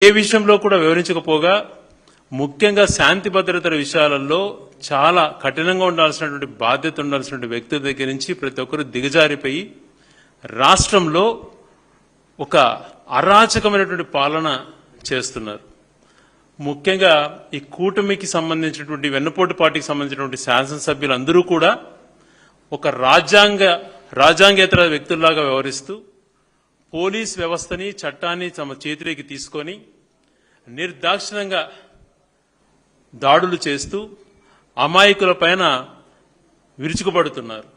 ఏ విషయంలో కూడా వివరించకపోగా ముఖ్యంగా శాంతి భద్రతల విషయాలలో చాలా కఠినంగా ఉండాల్సినటువంటి బాధ్యత ఉండాల్సినటువంటి వ్యక్తుల దగ్గర నుంచి ప్రతి ఒక్కరు దిగజారిపోయి రాష్ట్రంలో ఒక అరాచకమైనటువంటి పాలన చేస్తున్నారు. ముఖ్యంగా ఈ కూటమికి సంబంధించినటువంటి వెన్నుపోటు పార్టీకి సంబంధించినటువంటి శాసనసభ్యులందరూ కూడా ఒక రాజ్యాంగేతర వ్యక్తుల్లాగా వ్యవహరిస్తూ పోలీస్ వ్యవస్థని చట్టాన్ని తమ చేతిలోకి తీసుకొని నిర్దాక్షిణ్యంగా దాడులు చేస్తూ అమాయకుల పైన విరుచుకుపడుతున్నారు.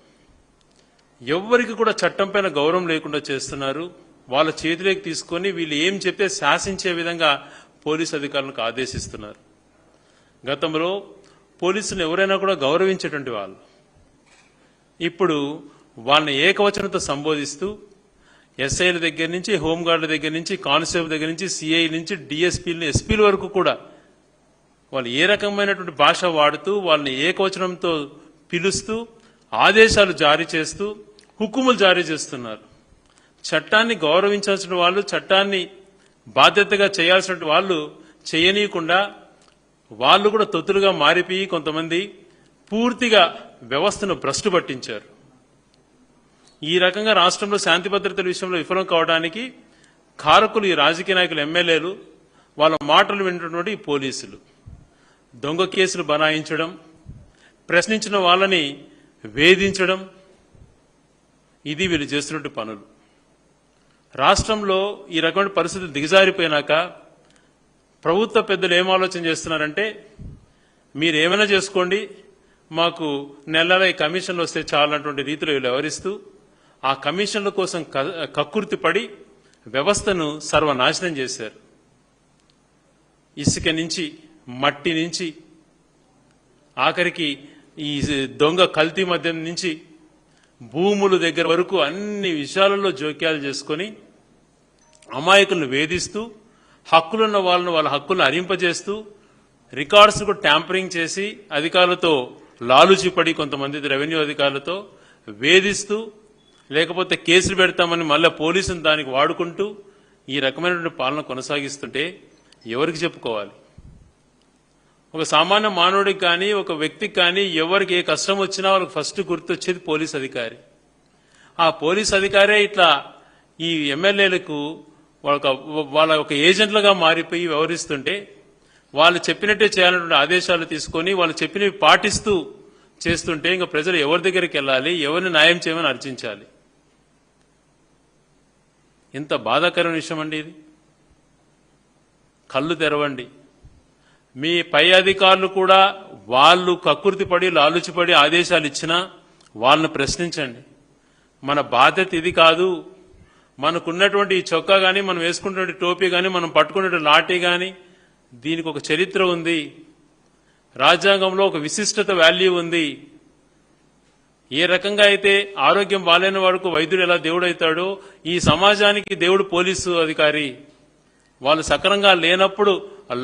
ఎవ్వరికి కూడా చట్టం పైన గౌరవం లేకుండా చేస్తున్నారు. వాళ్ళ చేతిలోకి తీసుకొని వీళ్ళు ఏం చెప్తే శాసించే విధంగా పోలీసు అధికారులకు ఆదేశిస్తున్నారు. గతంలో పోలీసులు ఎవరైనా కూడా గౌరవించేటువంటి వాళ్ళు ఇప్పుడు వాళ్ళని ఏకవచనంతో సంబోధిస్తూ ఎస్ఐల దగ్గర నుంచి హోంగార్డుల దగ్గర నుంచి కానిస్టేబుల్ దగ్గర నుంచి సిఐ నుంచి డిఎస్పీలు ఎస్పీల వరకు కూడా వాళ్ళు ఏ రకమైనటువంటి భాష వాడుతూ వాళ్ళని ఏకవచనంతో పిలుస్తూ ఆదేశాలు జారీ చేస్తూ హుకుములు జారీ చేస్తున్నారు. చట్టాన్ని గౌరవించాల్సిన వాళ్ళు చట్టాన్ని బాధ్యతగా చేయాల్సిన వాళ్ళు చేయనీయకుండా వాళ్ళు కూడా తొత్తులుగా మారిపోయి కొంతమంది పూర్తిగా వ్యవస్థను భ్రష్టు పట్టించారు. ఈ రకంగా రాష్ట్రంలో శాంతి భద్రతల విషయంలో విఫలం కావడానికి కారకులు ఈ రాజకీయ నాయకులు, ఎమ్మెల్యేలు, వాళ్ళ మాటలు వింటున్నటువంటి పోలీసులు దొంగ కేసులు బనాయించడం, ప్రశ్నించిన వాళ్ళని వేధించడం, ఇది వీళ్ళు చేస్తున్నట్టు పనులు. రాష్ట్రంలో ఈ రకమైన పరిస్థితులు దిగజారిపోయినాక ప్రభుత్వ పెద్దలు ఏం ఆలోచన చేస్తున్నారంటే మీరేమైనా చేసుకోండి, మాకు నెలల ఈ కమిషన్లు వస్తే చాలన్నటువంటి రీతిలో వీళ్ళు వ్యవహరిస్తూ ఆ కమిషన్ల కోసం కక్కుర్తి పడి వ్యవస్థను సర్వనాశనం చేశారు. ఇసుక నుంచి మట్టి నుంచి ఆఖరికి ఈ దొంగ కల్తీ మద్యం నుంచి భూముల దగ్గర వరకు అన్ని విషయాలలో జోక్యాలు చేసుకొని అమాయకులను వేధిస్తూ హక్కులున్న వాళ్ళను వాళ్ళ హక్కులను హరింపజేస్తూ రికార్డ్స్ కూడా ట్యాంపరింగ్ చేసి అధికారులతో లాలుచిపడి కొంతమంది రెవెన్యూ అధికారులతో వేధిస్తూ లేకపోతే కేసులు పెడతామని మళ్ళీ పోలీసులు దానికి వాడుకుంటూ ఈ రకమైనటువంటి పాలన కొనసాగిస్తుంటే ఎవరికి చెప్పుకోవాలి? ఒక సామాన్య మానవుడికి కానీ ఒక వ్యక్తికి కానీ ఎవరికి ఏ కష్టం వచ్చినా వాళ్ళకి ఫస్ట్ గుర్తొచ్చేది పోలీస్ అధికారి. ఆ పోలీస్ అధికారే ఇట్లా ఈ ఎమ్మెల్యేలకు వాళ్ళ ఒక ఏజెంట్లుగా మారిపోయి వ్యవహరిస్తుంటే వాళ్ళు చెప్పినట్టే చేయాలన్నటువంటి ఆదేశాలు తీసుకొని వాళ్ళు చెప్పినవి పాటిస్తూ చేస్తుంటే ఇంకా ప్రజలు ఎవరి దగ్గరికి వెళ్ళాలి, ఎవరిని న్యాయం చేయమని అర్చించాలి? ఎంత బాధాకరమైన విషయం అండి ఇది. కళ్ళు తెరవండి. మీ పై అధికారులు కూడా వాళ్ళు కక్కుర్తి పడి లాలుచిపడి ఆదేశాలు ఇచ్చినా వాళ్ళని ప్రశ్నించండి. మన బాధ్యత ఇది కాదు. మనకున్నటువంటి ఈ చొక్కా కానీ మనం వేసుకున్నటువంటి టోపీ కానీ మనం పట్టుకున్నటువంటి లాఠీ కానీ దీనికి ఒక చరిత్ర ఉంది. రాజ్యాంగంలో ఒక విశిష్టత వాల్యూ ఉంది. ఏ రకంగా అయితే ఆరోగ్యం బాలేని వాడుకు వైద్యుడు ఎలా దేవుడు అవుతాడో ఈ సమాజానికి దేవుడు పోలీసు అధికారి. వాళ్ళు సక్రమంగా లేనప్పుడు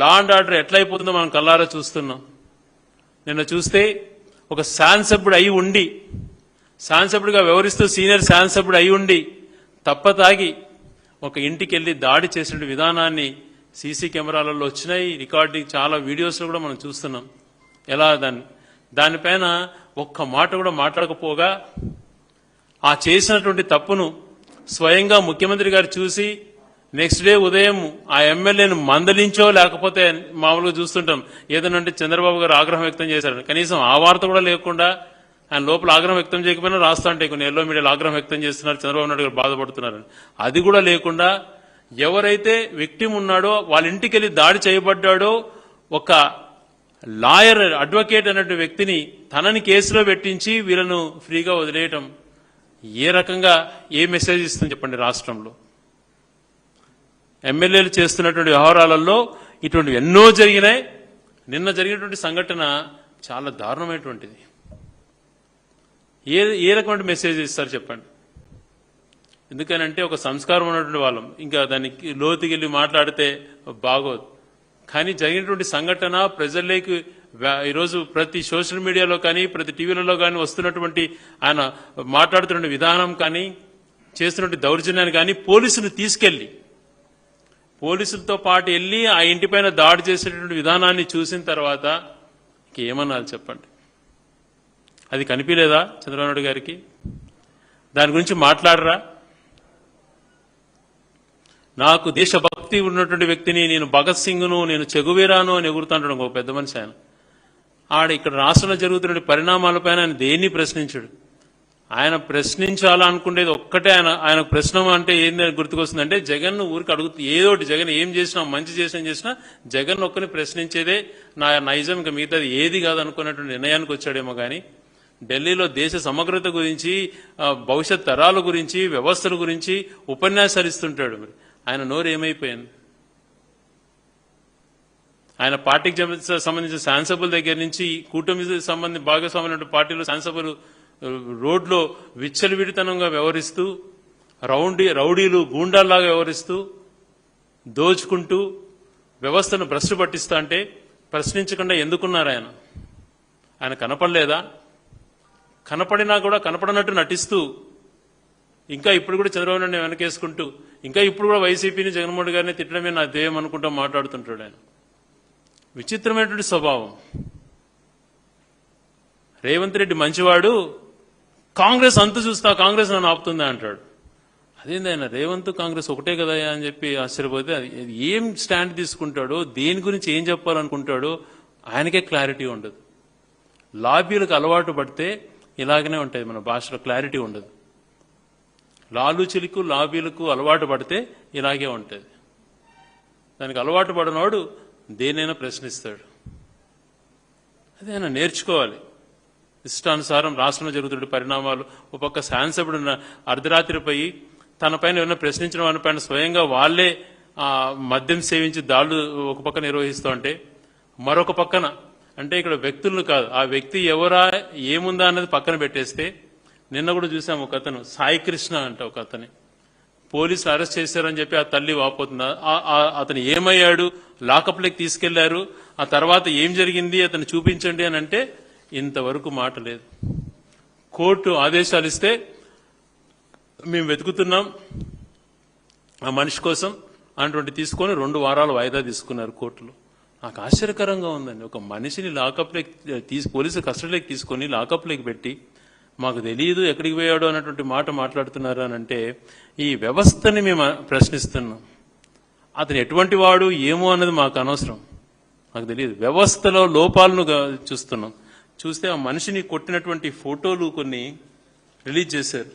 లా అండ్ ఆర్డర్ ఎట్లయిపోతుందో మనం కళ్ళారా చూస్తున్నాం. నిన్న చూస్తే ఒక శాసనసభ్యుడు అయి ఉండి శాసనసభ్యుడిగా వ్యవహరిస్తూ సీనియర్ శాసనసభ్యుడు అయి ఉండి తప్పతాగి ఒక ఇంటికి వెళ్లి దాడి చేసిన విధానాన్ని సీసీ కెమెరాలలో వచ్చినాయి, రికార్డింగ్ చాలా వీడియోస్లో కూడా మనం చూస్తున్నాం. ఎలా దానిపైన ఒక్క మాట కూడా మాట్లాడకపోగా ఆ చేసినటువంటి తప్పును స్వయంగా ముఖ్యమంత్రి గారు చూసి నెక్స్ట్ డే ఉదయం ఆ ఎమ్మెల్యేను మందలించో లేకపోతే మామూలుగా చూస్తుంటాం ఏదైనా చంద్రబాబు గారు ఆగ్రహం వ్యక్తం చేశారు, కనీసం ఆ వార్త కూడా లేకుండా ఆయన లోపల ఆగ్రహం వ్యక్తం చేయకపోయినా రాస్తా అంటే కొన్ని ఎల్లో మీడియాలో ఆగ్రహం వ్యక్తం చేస్తున్నారు, చంద్రబాబు నాయుడు గారు బాధపడుతున్నారని. అది కూడా లేకుండా ఎవరైతే విక్టిమ్ ఉన్నాడో వాళ్ళ ఇంటికి వెళ్లి దాడి చేయబడ్డాడో ఒక లాయర్ అడ్వకేట్ అనే వ్యక్తిని తనని కేసులో పెట్టించి వీళ్ళను ఫ్రీగా వదిలేయటం ఏ రకంగా ఏ మెసేజ్ ఇస్తుంది చెప్పండి? రాష్ట్రంలో ఎమ్మెల్యేలు చేస్తున్నటువంటి వ్యవహారాలలో ఇటువంటి ఎన్నో జరిగినాయి. నిన్న జరిగినటువంటి సంఘటన చాలా దారుణమైనటువంటిది. ఏ రకమైన మెసేజ్ ఇస్తారు చెప్పండి? ఎందుకనంటే ఒక సంస్కారం ఉన్నటువంటి వాళ్ళం ఇంకా దానికి లోతుకెళ్ళి మాట్లాడితే బాగోదు. కానీ జరిగినటువంటి సంఘటన ప్రజల్లోకి ఈరోజు ప్రతి సోషల్ మీడియాలో కానీ ప్రతి టీవీలలో కానీ వస్తున్నటువంటి ఆయన మాట్లాడుతున్న విధానం కానీ చేస్తున్నటువంటి దౌర్జన్యాన్ని కానీ పోలీసులు తీసుకెళ్లి పోలీసులతో పాటు వెళ్ళి ఆ ఇంటిపైన దాడి చేసేటువంటి విధానాన్ని చూసిన తర్వాత ఇంకేమన్నారు చెప్పండి? అది కనిపించలేదా చంద్రబాబు నాయుడు గారికి? దాని గురించి మాట్లాడరా? నాకు దేశభక్తి ఉన్నటువంటి వ్యక్తిని, నేను భగత్ సింగ్ను, నేను చెగువేరాను అని ఎగురుతుంటాడు ఒక పెద్ద మనిషి ఆయన. ఇక్కడ రాష్ట్రంలో జరుగుతున్న పరిణామాలపైన ఆయన దేన్ని ప్రశ్నించాడు. ఆయన ప్రశ్నించాలనుకునేది ఒక్కటే. ఆయన ప్రశ్న అంటే ఏంది గుర్తుకొస్తుందంటే, జగన్ ఊరికి అడుగుతూ ఏదోటి, జగన్ ఏం చేసినా, మంచి చేసినా జగన్ ఒక్కరిని ప్రశ్నించేదే నా నైజం, ఇంకా మిగతాది ఏది కాదు అనుకున్నటువంటి నిర్ణయానికి వచ్చాడేమో కానీ, ఢిల్లీలో దేశ సమగ్రత గురించి, భవిష్యత్ తరాల గురించి, వ్యవస్థల గురించి ఉపన్యాసాలు ఇస్తుంటాడు. మరి ఆయన నోరు ఏమైపోయింది? ఆయన పార్టీకి సంబంధించిన శాసనసభ్యుల దగ్గర నుంచి కూటమికి సంబంధించి భాగస్వామ్య పార్టీలో శాసనసభ్యులు రోడ్లో విచ్చలవిడితనంగా వ్యవహరిస్తూ, రౌడీలు గూండాల్లాగా వ్యవహరిస్తూ, దోచుకుంటూ వ్యవస్థను భ్రష్టు పట్టిస్తా అంటే ప్రశ్నించకుండా ఎందుకున్నారు? ఆయన కనపడలేదా? కనపడినా కూడా కనపడనట్టు నటిస్తూ, ఇంకా ఇప్పుడు కూడా చంద్రబాబు నాయుడు వెనకేసుకుంటూ, ఇంకా ఇప్పుడు కూడా వైసీపీని, జగన్మోహన్ గారిని తిట్టడమే నా ధ్యేయం అనుకుంటూ మాట్లాడుతుంటాడు ఆయన. విచిత్రమైనటువంటి స్వభావం. రేవంత్ రెడ్డి మంచివాడు, కాంగ్రెస్ అంతు చూస్తా, కాంగ్రెస్ నన్ను ఆపుతుందా అంటాడు. అదేంది ఆయన? రేవంత్ కాంగ్రెస్ ఒకటే కదా అని చెప్పి ఆశ్చర్యపోతే, ఏం స్టాండ్ తీసుకుంటాడో, దేని గురించి ఏం చెప్పాలనుకుంటాడో ఆయనకే క్లారిటీ ఉండదు. లాబీలకు అలవాటు పడితే ఇలాగనే ఉంటుంది, మన భాషలో క్లారిటీ ఉండదు. లాలూచీలకు లాబీలకు అలవాటు పడితే ఇలాగే ఉంటుంది. దానికి అలవాటు పడినవాడు దేనైనా ప్రశ్నిస్తాడు. అదే ఆయన నేర్చుకోవాలి. ఇష్టానుసారం రాష్ట్రంలో జరుగుతున్న పరిణామాలు, ఒక పక్క శాసనసభ్యుడు అర్ధరాత్రిపోయి తన పైన ఏమైనా ప్రశ్నించిన వారి పైన స్వయంగా వాళ్లే మద్యం సేవించి దాడులు ఒక పక్క నిర్వహిస్తూ ఉంటే, మరొక పక్కన అంటే ఇక్కడ వ్యక్తులను కాదు, ఆ వ్యక్తి ఎవరా ఏముందా అన్నది పక్కన పెట్టేస్తే, నిన్న కూడా చూసాం ఒక అతను సాయి కృష్ణ అంటే ఒక అతని పోలీసులు అరెస్ట్ చేశారని చెప్పి ఆ తల్లి వాపోతుంది. అతను ఏమయ్యాడు, లాకప్లోకి తీసుకెళ్లారు, ఆ తర్వాత ఏం జరిగింది అతను చూపించండి అని అంటే ఇంతవరకు మాట లేదు. కోర్టు ఆదేశాలు ఇస్తే మేము వెతుకుతున్నాం ఆ మనిషి కోసం అటువంటి తీసుకొని 2 వారాలు వాయిదా తీసుకున్నారు కోర్టులో. నాకు ఆశ్చర్యకరంగా ఉందండి. ఒక మనిషిని లాకప్లోకి పోలీసు కస్టడీలోకి తీసుకొని లాకప్లోకి పెట్టి మాకు తెలియదు ఎక్కడికి పోయాడు అన్నటువంటి మాట మాట్లాడుతున్నారు అని అంటే, ఈ వ్యవస్థని మేము ప్రశ్నిస్తున్నాం. అతను ఎటువంటి వాడు ఏమో అన్నది మాకు అనవసరం, మాకు తెలియదు. వ్యవస్థలో లోపాలను చూస్తున్నాం. చూస్తే ఆ మనిషిని కొట్టినటువంటి ఫోటోలు కొన్ని రిలీజ్ చేశారు.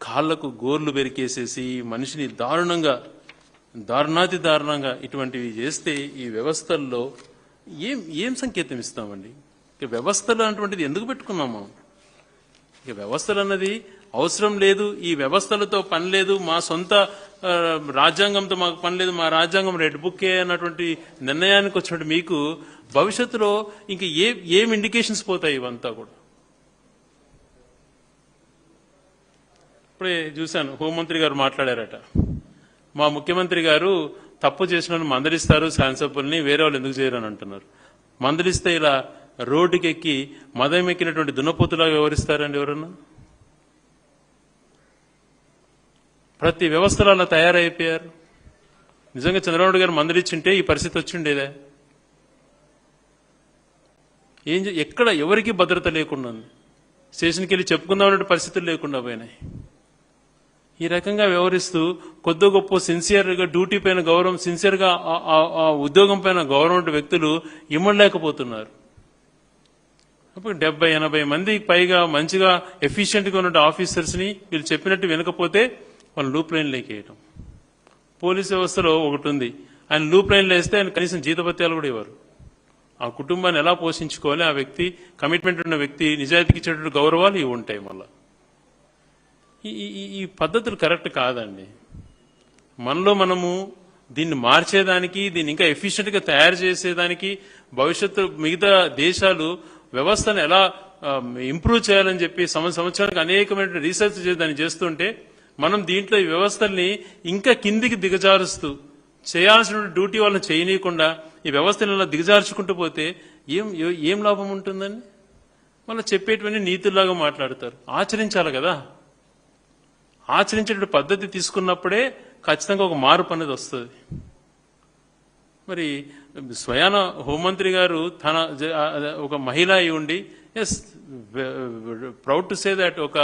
కాళ్లకు గోర్లు బెరికేసేసి మనిషిని దారుణాతి దారుణంగా ఇటువంటివి చేస్తే ఈ వ్యవస్థల్లో ఏం సంకేతం ఇస్తామండి? వ్యవస్థలు అటువంటిది ఎందుకు పెట్టుకున్నాము? వ్యవస్థలు అన్నది అవసరం లేదు, ఈ వ్యవస్థలతో పని లేదు, మా సొంత రాజ్యాంగంతో మాకు పని లేదు, మా రాజ్యాంగం రెడ్ బుక్కే అన్నటువంటి నిర్ణయానికి వచ్చినట్టు మీకు భవిష్యత్తులో ఇంక ఏం ఇండికేషన్స్ పోతాయి ఇవంతా కూడా. ఇప్పుడే చూశాను, హోంమంత్రి గారు మాట్లాడారట, మా ముఖ్యమంత్రి గారు తప్పు చేసిన మందలిస్తారు శాసనసభ్యుల్ని, వేరే వాళ్ళు ఎందుకు చేయరని అంటున్నారు. మందలిస్తే ఇలా రోడ్డుకి ఎక్కి మదం ఎక్కినటువంటి దున్నపోతులాగా వ్యవహరిస్తారండి ఎవరన్నా? ప్రతి వ్యవస్థలో అలా తయారైపోయారు. నిజంగా చంద్రబాబు గారు మందలిచ్చింటే ఈ పరిస్థితి వచ్చిండేదే. ఎక్కడ ఎవరికి భద్రత లేకుండా ఉంది. స్టేషన్కి వెళ్ళి చెప్పుకుందామనే పరిస్థితులు లేకుండా పోయినాయి. ఈ రకంగా వ్యవహరిస్తూ కొద్ది గొప్ప సిన్సియర్గా డ్యూటీ పైన గౌరవం, సిన్సియర్గా ఆ ఉద్యోగం పైన గౌరవం వ్యక్తులు ఇమ్మలేకపోతున్నారు. అప్పుడు 70-80 మందికి పైగా మంచిగా ఎఫిషియెంట్గా ఉన్న ఆఫీసర్స్ ని వీళ్ళు చెప్పినట్టు వినకపోతే వాళ్ళు లూప్ లైన్ లేకేయటం. పోలీస్ వ్యవస్థలో ఒకటి ఉంది, ఆయన లూప్ లైన్లో వేస్తే ఆయన కనీసం జీతభత్యాలు కూడా ఇవ్వరు. ఆ కుటుంబాన్ని ఎలా పోషించుకోవాలి, ఆ వ్యక్తి కమిట్మెంట్ ఉన్న వ్యక్తి నిజాయితీకి ఇచ్చేటువంటి గౌరవాలు ఇవి ఉంటాయి. మళ్ళా ఈ పద్ధతులు కరెక్ట్ కాదండి. మనము దీన్ని మార్చేదానికి, దీన్ని ఇంకా ఎఫిషియెంట్గా తయారు చేసేదానికి, భవిష్యత్తు మిగతా దేశాలు వ్యవస్థను ఎలా ఇంప్రూవ్ చేయాలని చెప్పి సంవత్సరానికి అనేకమైన రీసెర్చ్ దాన్ని చేస్తుంటే, మనం దీంట్లో ఈ వ్యవస్థల్ని ఇంకా కిందికి దిగజారుస్తూ చేయాల్సిన డ్యూటీ వాళ్ళని చేయనీయకుండా ఈ వ్యవస్థను ఇలా దిగజార్చుకుంటూ పోతే ఏం లాభం ఉంటుందని మళ్ళీ చెప్పేటువంటి నీతుల్లాగా మాట్లాడతారు. ఆచరించాలి కదా. ఆచరించే పద్ధతి తీసుకున్నప్పుడే ఖచ్చితంగా ఒక మార్పు అనేది వస్తుంది. మరి స్వయాన హోంమంత్రి గారు తన ఒక మహిళ అయి ఉండి, ఎస్ ప్రౌడ్ టు సే దట్ ఒక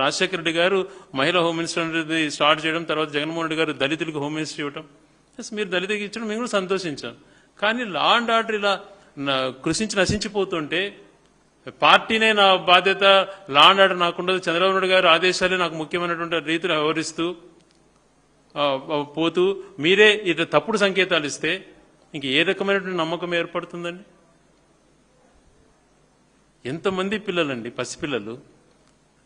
రాజశేఖర రెడ్డి గారు మహిళా హోమ్ మినిస్టర్ అనేది స్టార్ట్ చేయడం, తర్వాత జగన్మోహన్ రెడ్డి గారు దళితులకు హోమ్ మినిస్టర్ ఇవ్వడం, ఎస్ మీరు దళితులకు ఇచ్చడం మేము కూడా సంతోషించాం. కానీ లా అండ్ ఆర్డర్ ఇలా కృషించి నశించిపోతుంటే పార్టీనే నా బాధ్యత, లా అండ్ ఆర్డర్ నాకుండదు, చంద్రబాబు నాయుడు గారు ఆదేశాలే నాకు ముఖ్యమైనటువంటి రీతిలో వ్యవహరిస్తూ పోతూ మీరే ఇట్లా తప్పుడు సంకేతాలు ఇస్తే ఇంక ఏ రకమైనటువంటి నమ్మకం ఏర్పడుతుందండి? ఎంతమంది పిల్లలండి, పసిపిల్లలు,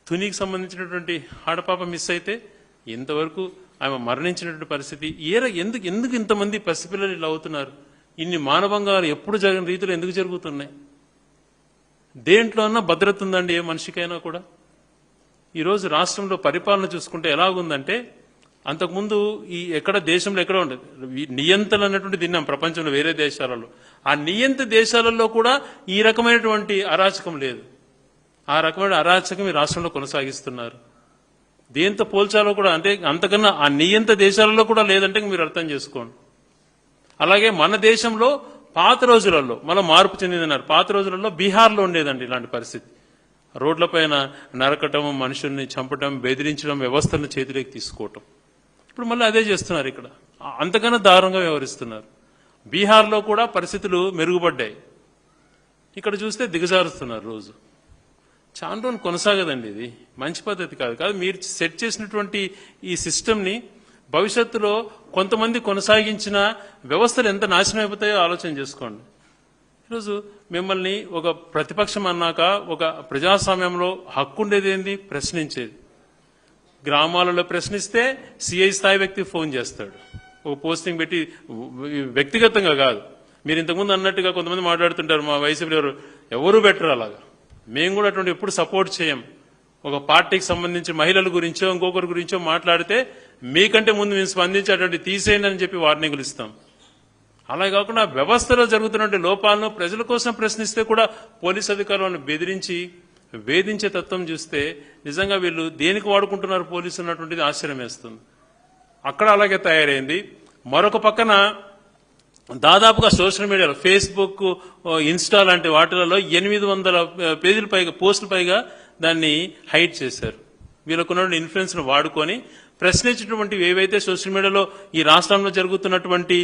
తునికి సంబంధించినటువంటి ఆడపాప మిస్ అయితే ఎంతవరకు ఆమె మరణించినటువంటి పరిస్థితి. ఎందుకు ఇంతమంది పసిపిల్లలు ఇలా అవుతున్నారు? ఇన్ని మానభంగాలు ఎప్పుడు జరగని రీతిలో ఎందుకు జరుగుతున్నాయి? దేంట్లో అన్నా భద్రత ఉందండి ఏ మనిషికైనా కూడా? ఈరోజు రాష్ట్రంలో పరిపాలన చూసుకుంటే ఎలాగుందంటే, అంతకుముందు ఈ ఎక్కడ దేశంలో ఎక్కడ ఉండదు నియంత్రణ అన్నటువంటి తిన్నాం ప్రపంచంలో వేరే దేశాలలో. ఆ నియంత్ర దేశాలలో కూడా ఈ రకమైనటువంటి అరాచకం లేదు. ఆ రకమైన అరాచకం ఈ రాష్ట్రంలో కొనసాగిస్తున్నారు. దేంతో పోల్చాలో కూడా అంటే అంతకన్నా ఆ నియంత్ర దేశాలలో కూడా లేదంటే మీరు అర్థం చేసుకోండి. అలాగే మన దేశంలో పాత రోజులలో మనం మార్పు చెందిందన్నారు. పాత రోజులలో బీహార్లో ఉండేదండి ఇలాంటి పరిస్థితి. రోడ్లపైన నరకటం, మనుషుల్ని చంపటం, బెదిరించడం, వ్యవస్థలను చేతిలోకి తీసుకోవటం. ఇప్పుడు మళ్ళీ అదే చేస్తున్నారు ఇక్కడ. అంతకన్నా దారుణంగా వ్యవహరిస్తున్నారు. బీహార్లో కూడా పరిస్థితులు మెరుగుపడ్డాయి. ఇక్కడ చూస్తే దిగజారుస్తున్నారు రోజు. చాలా రోజులు కొనసాగదండి. ఇది మంచి పద్ధతి కాదు. మీరు సెట్ చేసినటువంటి ఈ సిస్టమ్ని భవిష్యత్తులో కొంతమంది కొనసాగించిన వ్యవస్థలు ఎంత నాశనం అయిపోతాయో ఆలోచన చేసుకోండి. ఈరోజు మిమ్మల్ని ఒక ప్రతిపక్షం అన్నాక ఒక ప్రజాస్వామ్యంలో హక్కు ఉండేది ఏంది? ప్రశ్నించేది. గ్రామాలలో ప్రశ్నిస్తే సిఐ స్థాయి వ్యక్తి ఫోన్ చేస్తాడు, ఒక పోస్టింగ్ పెట్టి, వ్యక్తిగతంగా కాదు. మీరు ఇంతకుముందు అన్నట్టుగా కొంతమంది మాట్లాడుతుంటారు, మా వైసీపీ ఎవరు బెటర్ అలాగా. మేము కూడా అటువంటి ఎప్పుడు సపోర్ట్ చేయం. ఒక పార్టీకి సంబంధించి మహిళల గురించో ఇంకొకరి గురించో మాట్లాడితే మీకంటే ముందు మేము స్పందించి అటువంటి తీసేయండి అని చెప్పి వార్నింగులు ఇస్తాం. అలా కాకుండా వ్యవస్థలో జరుగుతున్న లోపాలను ప్రజల కోసం ప్రశ్నిస్తే కూడా పోలీసు అధికారులను బెదిరించి వేధించే తత్వం చూస్తే నిజంగా వీళ్ళు దేనికి వాడుకుంటున్నారు పోలీసులు అన్నటువంటిది ఆశ్చర్యం వేస్తుంది. అక్కడ అలాగే తయారైంది. మరొక పక్కన దాదాపుగా సోషల్ మీడియాలో ఫేస్బుక్, ఇన్స్టా లాంటి వాటిలలో 800 పేజీల పైగా పోస్టుల పైగా దాన్ని హైడ్ చేశారు. వీళ్ళకున్న ఇన్ఫ్లుయెన్స్ ను వాడుకొని ప్రశ్నించినటువంటివి ఏవైతే సోషల్ మీడియాలో ఈ రాష్ట్రంలో జరుగుతున్నటువంటి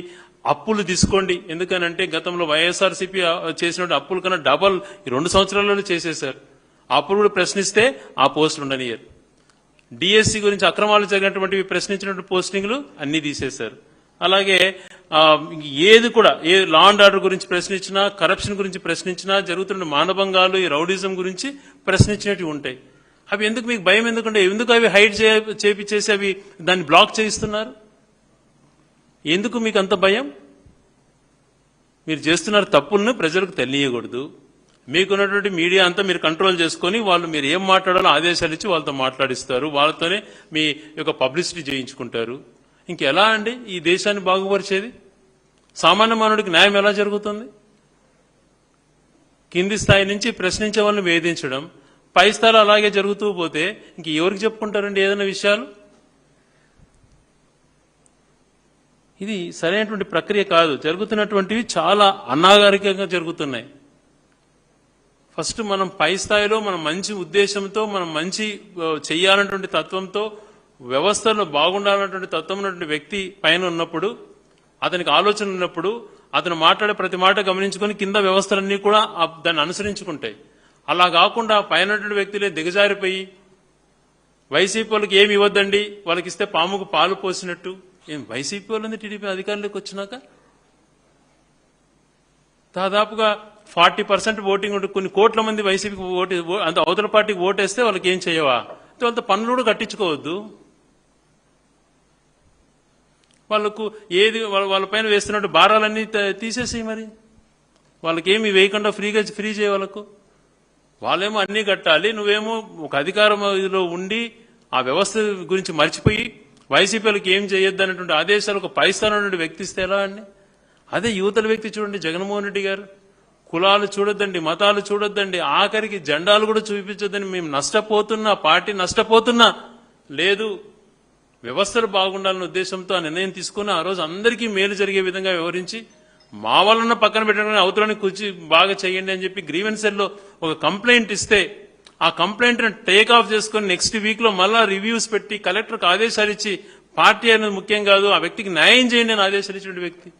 అప్పులు తీసుకోండి, ఎందుకనంటే గతంలో వైఎస్ఆర్సీపీ చేసిన అప్పుల కన్నా డబల్ 2 సంవత్సరాలలో చేసేశారు. అప్పుడు కూడా ప్రశ్నిస్తే ఆ పోస్టులు ఉండనియరు. డిఎస్సి గురించి అక్రమాలు జరిగినటువంటివి ప్రశ్నించినటువంటి పోస్టింగ్లు అన్ని తీసేశారు. అలాగే ఏది కూడా ఏ లా అండ్ ఆర్డర్ గురించి ప్రశ్నించినా, కరప్షన్ గురించి ప్రశ్నించినా, జరుగుతున్న మానభంగాలు, ఈ రౌడిజం గురించి ప్రశ్నించినవి ఉంటాయి. అవి ఎందుకు మీకు భయం? ఎందుకంటే ఎందుకు అవి హైడ్ చేపించేసి అవి దాన్ని బ్లాక్ చేయిస్తున్నారు? ఎందుకు మీకు అంత భయం? మీరు చేస్తున్నారు తప్పులను ప్రజలకు తెలియకూడదు. మీకున్నటువంటి మీడియా అంతా మీరు కంట్రోల్ చేసుకొని వాళ్ళు మీరు ఏం మాట్లాడాలో ఆదేశాలు ఇచ్చి వాళ్ళతో మాట్లాడిస్తారు. వాళ్ళతోనే మీ యొక్క పబ్లిసిటీ చేయించుకుంటారు. ఇంకెలా అండి ఈ దేశాన్ని బాగుపరిచేది? సామాన్య మానవుడికి న్యాయం ఎలా జరుగుతుంది? కింది స్థాయి నుంచి ప్రశ్నించే వాళ్ళని వేధించడం, పై స్థాయిలో అలాగే జరుగుతూ పోతే ఇంక ఎవరికి చెప్పుకుంటారండి ఏదైనా విషయాలు? ఇది సరైనటువంటి ప్రక్రియ కాదు. జరుగుతున్నటువంటివి చాలా అనాగరికంగా జరుగుతున్నాయి. ఫస్ట్ మనం పై స్థాయిలో మనం మంచి ఉద్దేశంతో మనం మంచి చెయ్యాలన్నటువంటి తత్వంతో వ్యవస్థలో బాగుండాలన్నటువంటి తత్వం ఉన్నటువంటి వ్యక్తి పైన ఉన్నప్పుడు, అతనికి ఆలోచన ఉన్నప్పుడు, అతను మాట్లాడే ప్రతి మాట గమనించుకొని కింద వ్యవస్థలన్నీ కూడా దాన్ని అనుసరించుకుంటాయి. అలా కాకుండా పైన వ్యక్తులే దిగజారిపోయి వైసీపీ వాళ్ళకి ఏమి ఇవ్వద్దండి, వాళ్ళకి ఇస్తే పాముకు పాలు పోసినట్టు. ఏం వైసీపీ వాళ్ళని టీడీపీ అధికారంలోకి వచ్చినాక దాదాపుగా 40% ఓటింగ్ ఉంటుంది. కొన్ని కోట్ల మంది వైసీపీకి అంత అవతల పార్టీకి ఓటేస్తే వాళ్ళకి ఏం చేయవా? వాళ్ళతో పనులు కూడా కట్టించుకోవద్దు. వాళ్ళకు ఏది వాళ్ళపైన వేస్తున్నట్టు భారాలన్నీ తీసేసి మరి వాళ్ళకేమి వేయకుండా ఫ్రీ చేయ. వాళ్ళేమో అన్నీ కట్టాలి, నువ్వేమో ఒక అధికారంలో ఉండి ఆ వ్యవస్థ గురించి మర్చిపోయి వైసీపీలకు ఏం చేయొద్దు అన్నటువంటి ఆదేశాలు ఒక పైస్థానటువంటి వ్యక్తి ఇస్తే ఎలా అండి? అదే యువతల వ్యక్తి చూడండి, జగన్మోహన్ రెడ్డి గారు. కులాలు చూడొద్దండి, మతాలు చూడొద్దండి, ఆఖరికి జెండాలు కూడా చూపించొద్దని, మేము నష్టపోతున్నా, పార్టీ నష్టపోతున్నా లేదు వ్యవస్థలు బాగుండాలనే ఉద్దేశంతో ఆ నిర్ణయం తీసుకుని ఆ రోజు అందరికీ మేలు జరిగే విధంగా వ్యవహరించి మా వాళ్ళన్న పక్కన పెట్టడానికి అవతలని కూర్చి బాగా చేయండి అని చెప్పి గ్రీవెన్సెల్లో ఒక కంప్లైంట్ ఇస్తే ఆ కంప్లైంట్ టేక్ ఆఫ్ చేసుకుని నెక్స్ట్ వీక్ లో మళ్ళా రివ్యూస్ పెట్టి కలెక్టర్కి ఆదేశాలు ఇచ్చి పార్టీ అనేది ముఖ్యం కాదు ఆ వ్యక్తికి న్యాయం చేయండి అని ఆదేశాలు ఇచ్చిన వ్యక్తి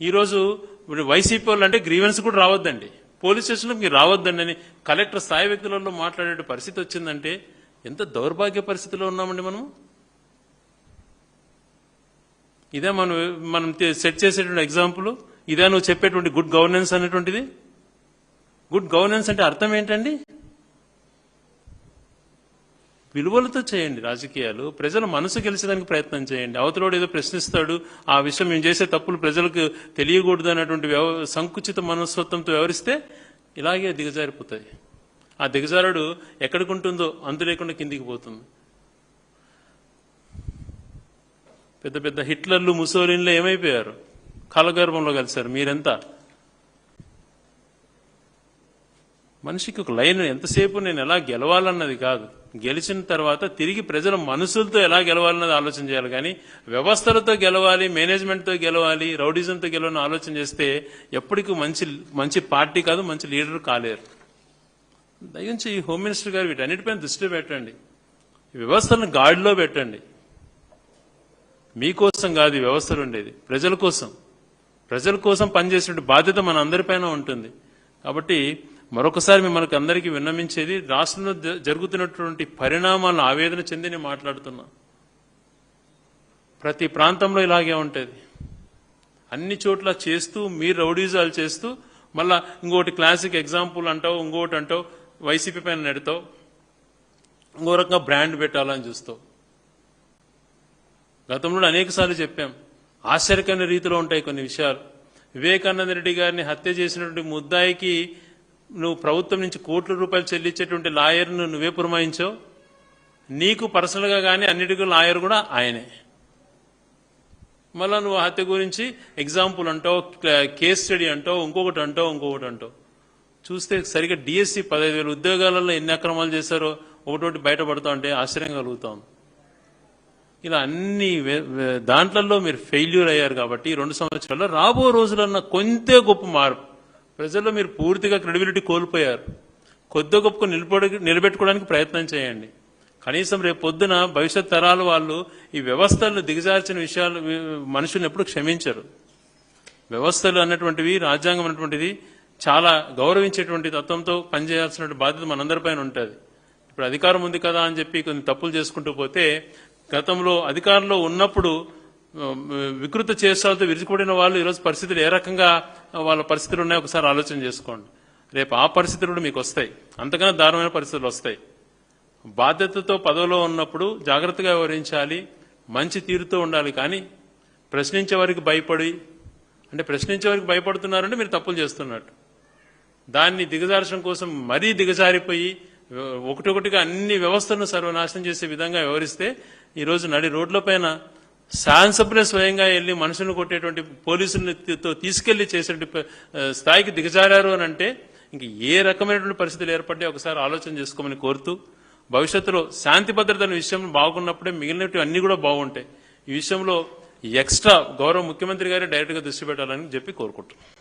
ఈరోజు వైసీపీ వాళ్ళు అంటే గ్రీవెన్స్ కూడా రావద్దండి పోలీస్ స్టేషన్లో మీరు రావద్దండి అని కలెక్టర్ స్థాయి వ్యక్తులలో మాట్లాడే పరిస్థితి వచ్చిందంటే ఎంత దౌర్భాగ్య పరిస్థితిలో ఉన్నామండి మనం ఇదే మనం సెట్ చేసేటువంటి ఎగ్జాంపుల్ ఇదే నువ్వు చెప్పేటువంటి గుడ్ గవర్నెన్స్ అనేటువంటిది గుడ్ గవర్నెన్స్ అంటే అర్థం ఏంటండి విలువలతో చేయండి రాజకీయాలు ప్రజల మనసు గెలిచేదానికి ప్రయత్నం చేయండి అవతలోడు ఏదో ప్రశ్నిస్తాడు ఆ విషయం మేము చేసే తప్పులు ప్రజలకు తెలియకూడదు అన్నటువంటి సంకుచిత మనస్తత్వంతో వ్యవహరిస్తే ఇలాగే దిగజారిపోతాయి ఆ దిగజారుడు ఎక్కడికి ఉంటుందో అంతు లేకుండా కిందికి పోతుంది పెద్ద పెద్ద హిట్లర్లు ముసోలిన్లు ఏమైపోయారు కాలగర్భంలో కలిశారు మీరెంత మనిషికి ఒక లైన్ ఎంతసేపు నేను ఎలా గెలవాలన్నది కాదు గెలిచిన తర్వాత తిరిగి ప్రజల మనసులతో ఎలా గెలవాలన్నది ఆలోచన చేయాలి కానీ వ్యవస్థలతో గెలవాలి మేనేజ్మెంట్తో గెలవాలి రౌడిజంతో గెలవాలని ఆలోచన చేస్తే ఎప్పటికీ మంచి పార్టీ కాదు మంచి లీడర్ కాలేరు దయించి ఈ హోమ్ మినిస్టర్ గారు వీటన్నిటిపైన దృష్టిలో పెట్టండి ఈ వ్యవస్థలను గాడిలో పెట్టండి మీకోసం కాదు ఈ వ్యవస్థలు ఉండేది ప్రజల కోసం పనిచేసే బాధ్యత మన అందరిపైన ఉంటుంది కాబట్టి మరొకసారి మిమ్మల్ని అందరికీ విన్నమించేది రాష్ట్రంలో జరుగుతున్నటువంటి పరిణామాలను ఆవేదన చెంది నేను మాట్లాడుతున్నా ప్రతి ప్రాంతంలో ఇలాగే ఉంటుంది అన్ని చోట్ల చేస్తూ మీరు రౌడీజాలు చేస్తూ మళ్ళా ఇంకోటి క్లాసిక్ ఎగ్జాంపుల్ అంటావు ఇంకోటి అంటావు వైసీపీ పైన నెడతావు ఇంకో రకంగా బ్రాండ్ పెట్టాలని చూస్తావు గతంలో అనేకసార్లు చెప్పాం ఆశ్చర్యకరమైన రీతిలో ఉంటాయి కొన్ని విషయాలు వివేకానంద రెడ్డి గారిని హత్య చేసినటువంటి ముద్దాయికి నువ్వు ప్రభుత్వం నుంచి కోట్ల రూపాయలు చెల్లించేటువంటి లాయర్ను నువ్వే పురమాయించావు నీకు పర్సనల్గా కానీ అన్నిటికీ లాయర్ కూడా ఆయనే మళ్ళా నువ్వు హత్య గురించి ఎగ్జాంపుల్ అంటావు కేస్ స్టడీ అంటావు ఇంకొకటి అంటావు చూస్తే సరిగ్గా డిఎస్సి 15,000 ఉద్యోగాలలో ఎన్ని అక్రమాలు చేశారో ఒకటి బయటపడతా ఉంటే ఆశ్చర్యం కలుగుతాం ఇలా అన్ని దాంట్లలో మీరు ఫెయిల్యూర్ అయ్యారు కాబట్టి 2 సంవత్సరాల్లో రాబో రోజులన్న కొంతే గొప్ప మార్పు ప్రజల్లో మీరు పూర్తిగా క్రెడిబిలిటీ కోల్పోయారు కొద్ది గొప్ప నిలబెట్టుకోవడానికి ప్రయత్నం చేయండి కనీసం రేపు పొద్దున భవిష్యత్ తరాల వాళ్ళు ఈ వ్యవస్థలను దిగజార్చిన విషయాలు మనుషులను ఎప్పుడు క్షమించరు వ్యవస్థలు అన్నటువంటివి రాజ్యాంగం అన్నటువంటిది చాలా గౌరవించేటువంటి తత్వంతో పనిచేయాల్సిన బాధ్యత మనందరిపైన ఉంటుంది ఇప్పుడు అధికారం ఉంది కదా అని చెప్పి కొన్ని తప్పులు చేసుకుంటూ పోతే గతంలో అధికారంలో ఉన్నప్పుడు వికృత చేష్టాలతో విరిచిపడిన వాళ్ళు ఈరోజు పరిస్థితులు ఏ రకంగా వాళ్ళ పరిస్థితులు ఉన్నాయో ఒకసారి ఆలోచన చేసుకోండి రేపు ఆ పరిస్థితులు కూడా మీకు వస్తాయి అంతకన్నా దారుణమైన పరిస్థితులు వస్తాయి బాధ్యతతో పదవిలో ఉన్నప్పుడు జాగ్రత్తగా వ్యవహరించాలి మంచి తీరుతో ఉండాలి కానీ ప్రశ్నించే వారికి భయపడుతున్నారంటే మీరు తప్పులు చేస్తున్నట్టు దాన్ని దిగజార్చడం కోసం మరీ దిగజారిపోయి ఒకటొకటిగా అన్ని వ్యవస్థలను సర్వనాశనం చేసే విధంగా వ్యవహరిస్తే ఈరోజు నడి రోడ్లపైన శాసనసభ్యులు స్వయంగా వెళ్లి మనుషులను కొట్టేటువంటి పోలీసులతో తీసుకెళ్లి చేసే స్థాయికి దిగజారారు అని అంటే ఇంక ఏ రకమైనటువంటి పరిస్థితులు ఏర్పడ్డాయి ఒకసారి ఆలోచన చేసుకోమని కోరుతూ భవిష్యత్తులో శాంతి భద్రతల విషయం బాగున్నప్పుడే మిగిలినవి అన్ని కూడా బాగుంటాయి ఈ విషయంలో ఎక్స్ట్రా గౌరవ ముఖ్యమంత్రి గారే డైరెక్ట్ గా దృష్టి పెట్టాలని చెప్పి కోరుకుంటున్నాను